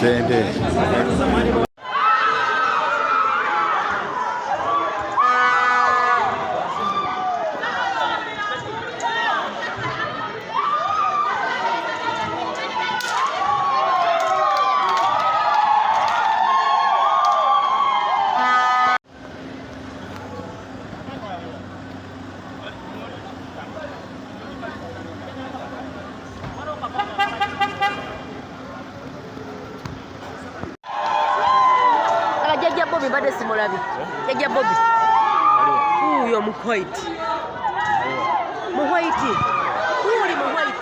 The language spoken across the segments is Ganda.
sente. Bobby bade simulabi. Yaja Bobby. Huyo mkwaiti. Mkwaiti. Huyo mkwaiti.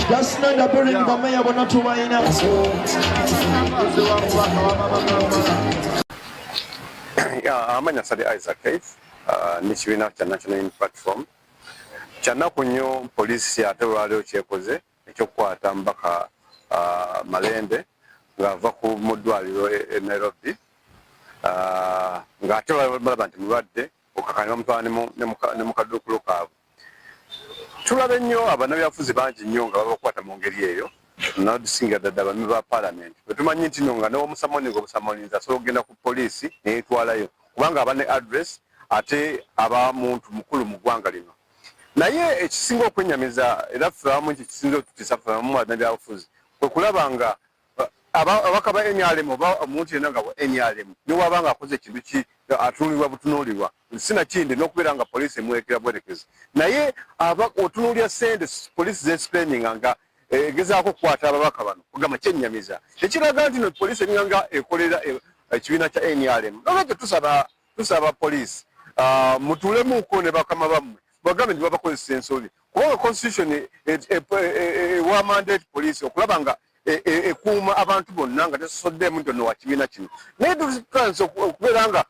Just know the building the mayor will not to wine up. Amanya Sadi Isaac Keith, Nichibina cha National Unity Platform. Chana kunyo polisi ya tewaleo chekoze, echokwata mpaka Malende, ngava ku mudwaliro Nairobi. Ngatewa balabanti mulwadde okakanya mutwani ne mukadukulo kaabo. Tulabe nnyo abanabyafuzi bangi nnyo nga babakwata mu ngeri eyo nadusinga ddala abami ba parliament bwe tumanyi nti nno nga n'omusamoninga obusamoninza asobola okugenda ku poliisi neyetwalayo kubanga aba ne address ate aba muntu mukulu mu ggwanga lino naye ekisinga okwennyamiza era ffe abamu nti kisinza okututiisa ffe abamu abanabyabufuzi kwe kulaba nga abaka ba NRM oba omuntu yenna nga wa NRM ne waba nga akoze ekintu ki atunulibwa butunuulirwa sinakindi n'okubeera nga poliisi emuwerekera bwerekezi naye otunuulya sente poliisi z'explaining nga egezaako okukwata ababaka bano kugamba kyennyamiza ekiraga nti no poliisi eringa ekolera ekibiina kya NRM nolwekyo tusaba poliisi mutuulemuko ne bakama bammwe bagambe nti babakozesa ensoli kubanga constitution ewa mandate poliisi okulaba nga ekuuma abantu bonna nga tesosoddemu nti ono wa kibiina kino naye tutandise okubeera nga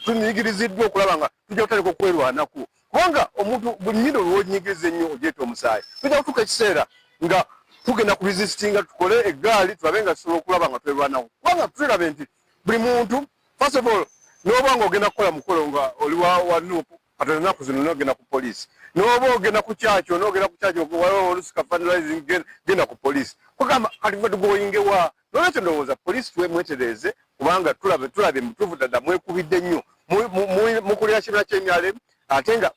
tunyigiriziddwa okulaba nga tujja kutandika okwerwanaku kubanga omuntu buli nnyindo lwonyigiriza ennyo ogyeta omusaayi tujja kutuuka ekiseera nga tugenda kubizisitinga tukole eggaali tulabe nga tusobola okulaba nga twerwanaku kubanga tulabe nti buli muntu first of all n'oba nga ogenda kukola mukolo nga oli wa nuupu kati ennaku zino n'ogenda ku poliisi n'oba ogenda ku kyakyo n'ogenda ku kyakyo waliwo olusika fundraising genda ku poliisi kugamba kati fe tugoyingewa nolwekyo ndowooza poliisi twemwetereze kubanga tulabe mutuufu ddala mwekubidde nnyo mukulira kibiina ky'NRM ate nga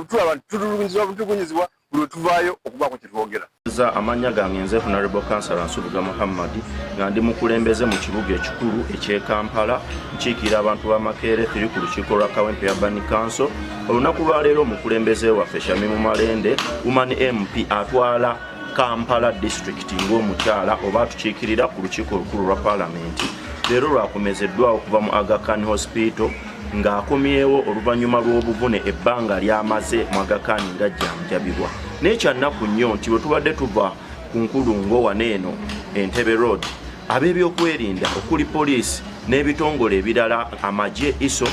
tulaba tutulugunyizibwa buli tuvaayo okubaako kye twogera. Amanya gange nze Honorable Councillor Nsubuga Muhammad nga ndi mukulembeze mu kibuga ekikulu eky'e Kampala nkiikira abantu ba Makerere tuli ku lukiiko lwa Kawempe Urban Council olunaku lwaleero omukulembeze waffe Shamimu Malende Woman MP atwala Kampala District ng'omukyala oba atukiikirira ku lukiiko olukulu lwa Paalamenti leero lwakomezeddwawo okuva mu Aga Khan Hospital ng'akomyewo oluvannyuma lw'obuvune ebbanga lyamaze mu Aga Khan nga jjanjabibwa n'ekyannaku nnyo nti bwe tubadde tuva ku nkulungo waneeno Entebbe Road ab'ebyokwerinda okuli poliisi n'ebitongole ebirala amagye ISO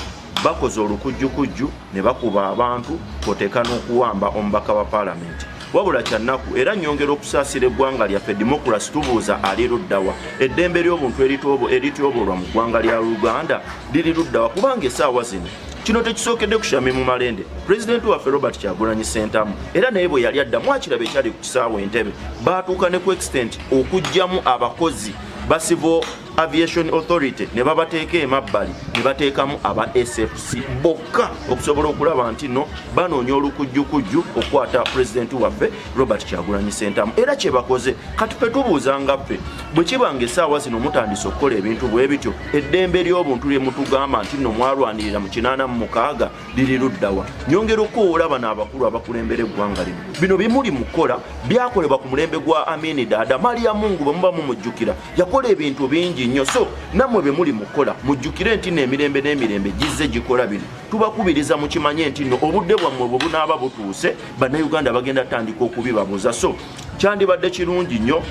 bakoze olukujjukujju ne bakuba abantu kwoteeka n'okuwamba omubaka wa Paalamenti wabula kyannaku era nnyongera okusaasira eggwanga lyaffe democracy tubuuza ali luddawa eddembe ly'obuntu erityobolwa mu ggwanga lya Uganda liri luddawa kubanga essaawa zino kino tekisookedde ku Shamimu Malende pulezidenti waffe Robert Kyagulanyi Ssentamu era naye bwe yali addamu akiraba ekyali ku kisaawe Entebbe baatuuka ne ku extent okuggyamu abakozi ba Civil Aviation Authority ne babateeka emabbali ne bateekamu aba SFC bokka okusobola okulaba nti no banoonya olukujjukujju okukwata pulezidenti waffe Robert Kyagulanyi Ssentamu era kye bakoze kati ffe tubuuza nga ffe bwe kibanga essaawa zino mutandise okukola ebintu bwe bityo eddembe ly'obuntu lye mutugamba nti nno mwalwanirira mu 86 liri luddawa nyongera okuwoola bano abakulu abakulembera eggwanga lino bino bimuli mu kukola byakolebwa ku mulembe gwa Amini Dada Maria Mungu bwe muba mumujjukira yakola ebintu bingi nnyo so nammwe bwe muli mu kukola mujjukire nti n'emirembe n'emirembe gizze gikola bino tubakubiriza mukimanye nti nno obudde bwammwe bwe bunaaba butuuse bannayuganda bagenda tandika okubibabuza so kyandibadde kirungi nnyo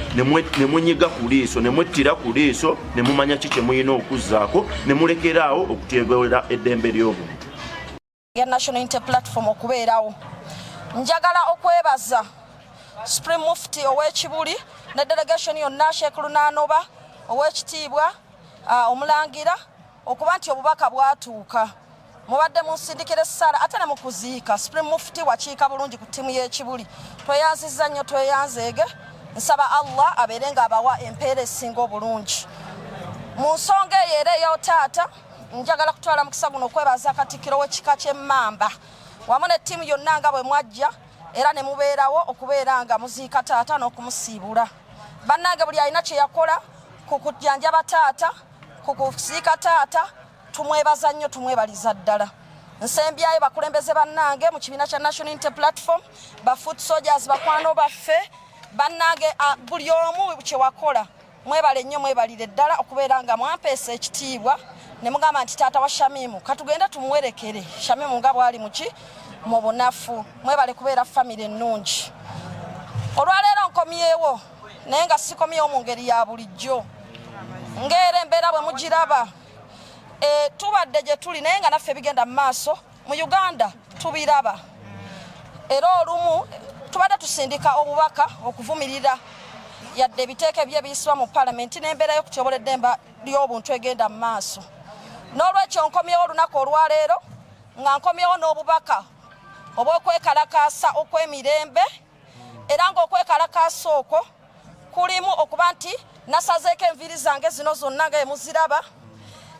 ne munyiga ku liiso ne mwettira ku liiso ne mumanya ki kye muyina okuzzaako ne mulekeraawo okutyegolera eddembe ly'obuntu ya National Unity Platform okubeerawo njagala okwebaza Supreme Mufti ow'Ekibuli ne delegation yonna Sheikh Lunanoba ow'ekitiibwa omulangira okuba nti obubaka bwatuuka mubadde munsindikira essala ate ne mukuziika. Supreme Mufti wakiika bulungi ku ttiimu y'Ekibuli. Tweyanzizza nnyo, tweyanzeege. Nsaba Allah abeere ng'abawa empeera esinga obulungi. Mu nsonga eyo era eyo taata njagala kutwala mukisa guno okwebaza Katikkiro w'ekika ky'Emmamba wamu ne ttiimu yonna nga bwe mwajja era ne mubeerawo okubeera nga muziika taata n'okumusiibula. Bannange buli alina kye yakola ku kujjanjaba taata, ku kusiika taata, tumwebaza nnyo, tumwebaliza ddala. Nsembyayo bakulembeze bannange mu kibiina kya National Unity Platform, ba foot soldiers, bakwano baffe, bannange buli omu kye wakola mwebale nnyo, mwebalire ddala okubeera nga mwampeesa ekitiibwa ne mugamba nti taata wa Shamimu katugende tumuwerekere Shamimu nga bwali muki mu bunafu. Mwebale kubeera famire ennungi. Olwaleero nkomyewo naye nga sikomyewo mu ngeri ya bulijjo ng'era embeera bwe mugiraba. Tubadde gye tuli naye nga naffe bigenda mu maaso mu Uganda tubiraba. Era olumu tubadde tusindika obubaka okuvumirira yadde ebiteeke bye biyisibwa mu palamenti n'embeera y'okutyobola eddemba ly'obuntu egenda mu maaso. N'olwekyo nkomyewo olunaku olwaleero nga nkomyewo n'obubaka obw'okwekalakaasa okw'emirembe era ng'okwekalakaasa okwo kulimu okuba nti nasazeeko enviiri zange zino zonna nga emuziraba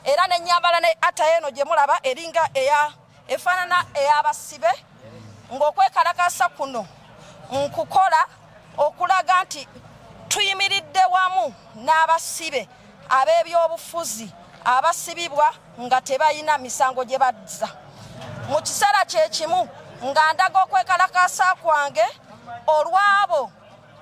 era n'ennyambala ne ata eno gye mulaba eringa efaanana ey'abasibe ng'okwekalakaasa kuno nkukola okulaga nti tuyimiridde wamu n'abasibe ab'ebyobufuzi abasibibwa nga tebayina misango gye bazza. Mu kiseera kye kimu nga ndaga okwekalakaasa kwange olw'abo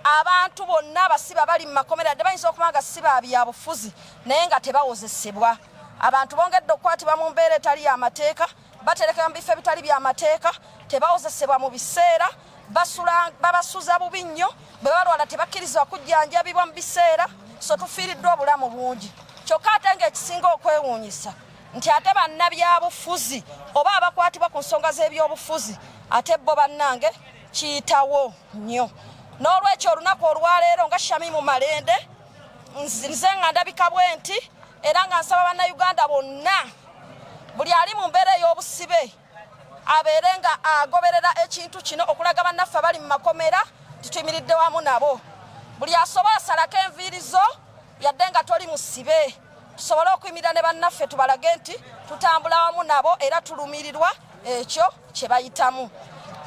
abantu bonna abasibe abali mu makomera dde bayinza okuba nga si ba byabufuzi naye nga tebawozesebwa. Abantu bongedde okukwatibwa mu mbeera etali y'amateeka, baterekebwa mu bifo ebitali by'amateeka, tebawozesebwa mu biseera, babasuza bubi nnyo, bwe balwala tebakkirizibwa kujjanjabibwa mu biseera, so tufiiriddwa obulamu bungi. Kyokka ate ng'ekisinga okwewuunyisa nti ate bannabyabufuzi oba abakwatibwa ku nsonga z'ebyobufuzi ate bo bannange kiyitawo nnyo. N'olwekyo olunaku olwaleero nga Shamimu Malende nze nga ndabika bwe nti era nga nsaba bannayuganda bonna buli ali mu mbeera ey'obusibe abeere nga agoberera ekintu kino okulaga bannaffe abali mu makomera tutuyimiridde wamu nabo. Buli asobola salako enviiri zo yadde nga toli musibe, tusobole okuyimirira ne bannaffe tubalage nti tutambula wamu nabo era tulumirirwa ekyo kye bayitamu.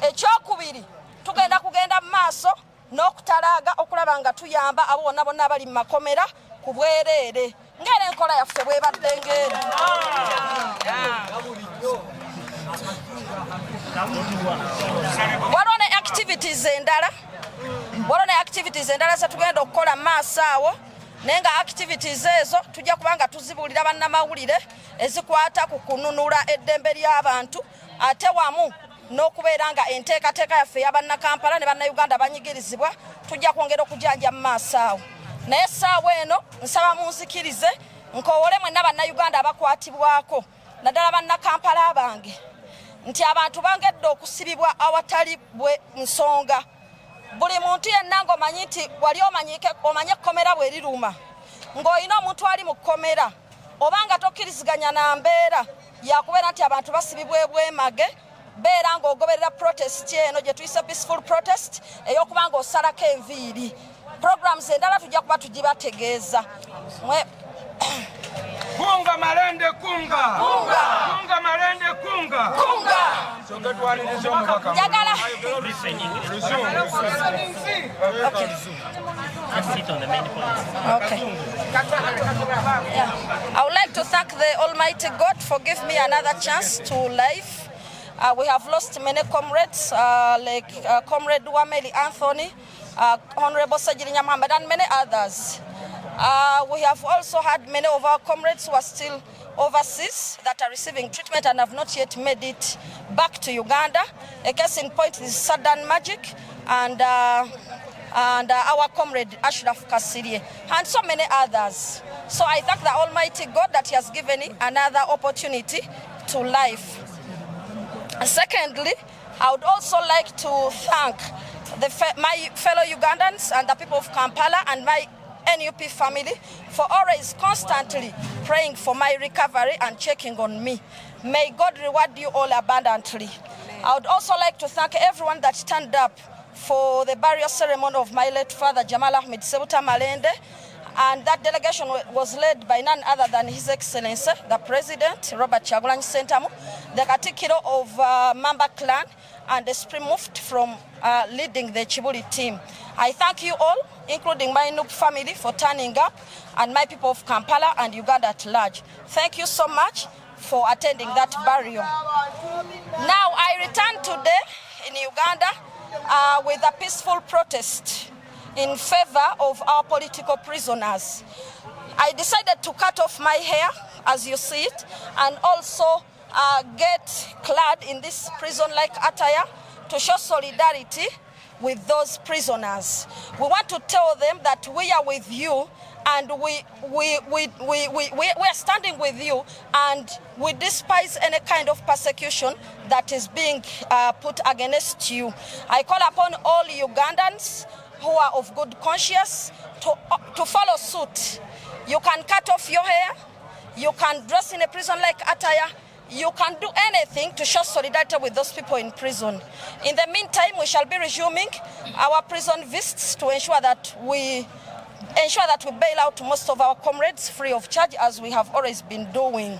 Ekyokubiri kugenda mu maaso n'okutalaaga okulaba nga tuyamba abo bonna bonna abali mu makomera ku bwereere ng'era enkola yaffe bwebadde ng'eri. Waliwo ne activities endala ze tugenda okukola mu maaso awo naye nga activities ezo tujja kuba nga tuzibuulira bannamawulire ezikwata ku kununula eddembe ly'abantu ate wamu n'okubeera nga enteekateeka yaffe ey'abannakampala ne bannayuganda banyigirizibwa tujja kwongera okujanja mu maaso awo. Naye essaawa eno nsaba munzikirize nkoowole mwenna bannayuganda abakwatibwako naddala bannakampala bange nti abantu bangedde okusibibwa awatali bwe nsonga. Buli muntu yenna ng'omanyi nti wali omanye ekkomera bwe liruma ng'olina omuntu ali mu kkomera oba nga tokkiriziganya na mbeera yakubeera nti abantu basibibwa ebwemage, beera ng'ogoberera protest eno gye tuyise peaceful protest ey'okuba ng'osalako enviiri. Programs endala tujja kuba tugibategeeza. Kunga Malende kunga! Kunga! Kunga Malende kunga! Kunga! Jagala. Okay. I would like to thank the Almighty God for giving me another chance to live. We have lost many comrades like Comrade Wameli Anthony, Honorable Sajiri Nyamahambad, and many others. We have also had many of our comrades who are still overseas that are receiving treatment and have not yet made it back to Uganda. A case in point is Sudden Magic and our comrade Ashraf Kasirie and so many others. So I thank the Almighty God that He has given me another opportunity to live. And secondly, I would also like to thank my fellow Ugandans and the people of Kampala and my NUP family for always constantly praying for my recovery and checking on me. May God reward you all abundantly. I would also like to thank everyone that turned up for the burial ceremony of my late father, Jamal Ahmed Sebuta Malende. And that delegation was led by none other than His Excellency, the President, Robert Kyagulanyi Ssentamu, the Katikiro of Mamba Clan, and the Supreme Mufti from leading the Chibuli team. I thank you all, including my Nup family, for turning up, and my people of Kampala and Uganda at large. Thank you so much for attending that burial. Now, I return today in Uganda with a peaceful protest in favor of our political prisoners. I decided to cut off my hair, as you see it, and also get clad in this prison-like attire to show solidarity with those prisoners. We want to tell them that we are with you, and we are standing with you, and we despise any kind of persecution that is being put against you. I call upon all Ugandans who are of good conscience to follow suit. You can cut off your hair, you can dress in a prison-like attire, you can do anything to show solidarity with those people in prison. In the meantime, we shall be resuming our prison visits to ensure that we bail out most of our comrades free of charge, as we have always been doing.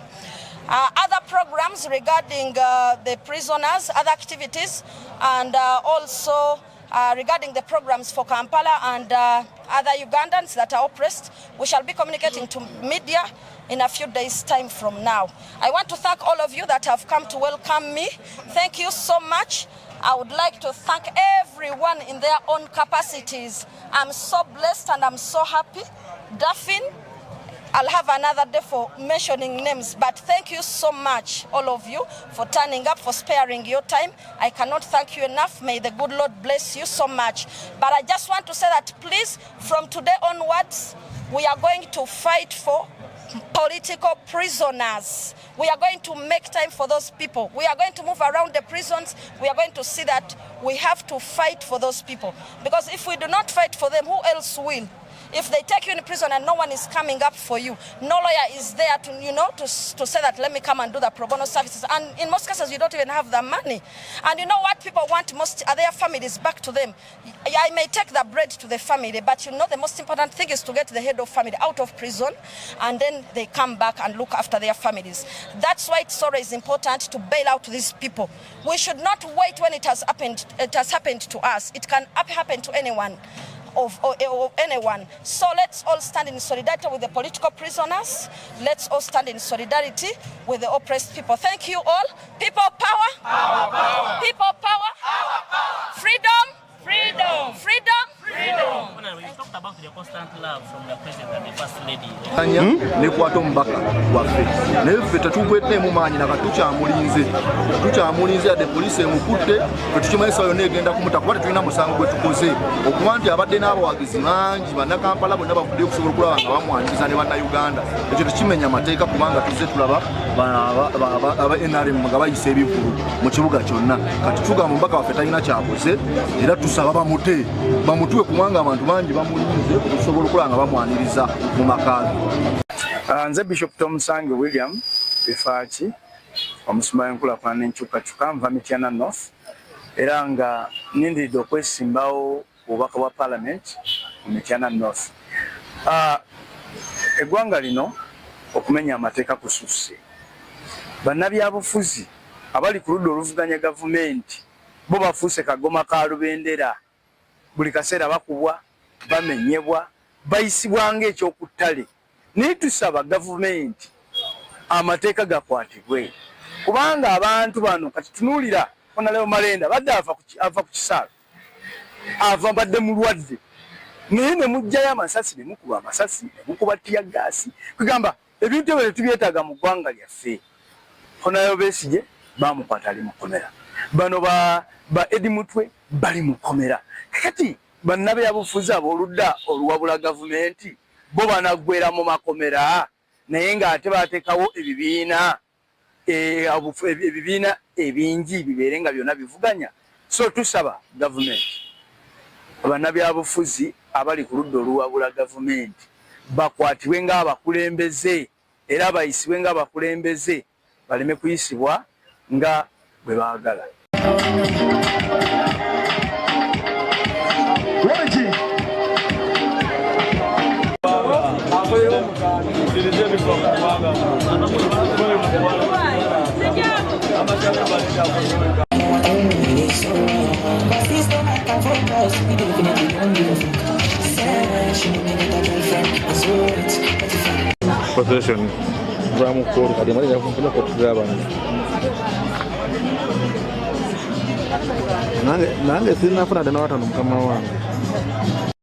Other programs regarding the prisoners, other activities, and also regarding the programs for Kampala and other Ugandans that are oppressed, we shall be communicating to media in a few days' time from now. I want to thank all of you that have come to welcome me. Thank you so much. I would like to thank everyone in their own capacities. I'm so blessed and I'm so happy. Daphne, I'll have another day for mentioning names, but thank you so much, all of you, for turning up, for sparing your time. I cannot thank you enough. May the good Lord bless you so much. But I just want to say that, please, from today onwards, we are going to fight for political prisoners. We are going to make time for those people. We are going to move around the prisons. We are going to see that we have to fight for those people. Because if we do not fight for them, who else will? If they take you in prison and no one is coming up for you, no lawyer is there to say that let me come and do the pro bono services. And in most cases, you don't even have the money. And you know what people want most are their families back to them. I may take the bread to the family, but you know the most important thing is to get the head of family out of prison, and then they come back and look after their families. That's why it's always important to bail out these people. We should not wait when it has happened to us. It can happen to anyone. Of anyone. So let's all stand in solidarity with the political prisoners. Let's all stand in solidarity with the oppressed people. Thank you all. People power. Our power. People power. Our power. Freedom. Freedom. Freedom. Freedom. We talked about the constant love from the president and the first lady. Ne kwato mbaka waffe naye ffe tetukweddeemu maanyi na katukyamulinze yadde poliisi emukutte ffe tukimanyisa yonna egenda kumuta kuba tetulina musango gwe tukoze okuba nti abadde n'abawagizi bangi bannakampala bonna bavuddeyo okusobola okulaba nga bamwaniriza ne bannayuganda ekyo tekimenya amateeka kubanga tuzze tulaba aba NRM nga bayisa ebivulu mu kibuga kyonna kati tugamba mbaka waffe talina kyakoze era tusaba bamutwe kubanga abantu bangi bamulinze okusobola okulaba nga bamwaniriza mu maka ge. Nze Bishop Tom Sange William Bifaaki omusumba w'enkulaakulana n'enkyukakyuka nva Mityana North era nga nindiridde okwesimbawo obubaka bwa Parliament mu Mityana North. Eggwanga lino okumenya amateeka kususse. Bannabyabufuzi abali ku ludda oluvuganya gavumenti bo bafuuse kagoma ka lubendera. Buli kaseera bakubwa, bamenyebwa, bayisibwa ng'ekyokuttale. Naye tusaba gavumenti amateeka gakwatibwe. Kubanga abantu bano kati tunuulira Honorable Malenda badde ava ku kisaalo. Ava badde mulwadde. Naye ne mujjayo amasasi ne mukuba amasasi, ne mukuba tiyagaasi. Kugamba ebintu ebyo tubyetaaga mu ggwanga lyaffe. Honorable Besigye baamukwata ali mu kkomera. Bano ba Edi Mutwe bali mu kkomera. Kati bannabyabufuzi ab'oludda oluwabula gavumenti bo banaggwera mu makomera naye ng'ate bateekawo ebibiina ebingi bibeere nga byonna bivuganya. So tusaba gavumenti bannabyabufuzi abali ku ludda oluwabula gavumenti bakwatibwe ng'abakulembeze era bayisibwe ng'abakulembeze baleme kuyisibwa nga bwe baagala. Possession Bramu Koro kadi mali yafumpina ko tugaba nange sinafuna tena watano mkama wangu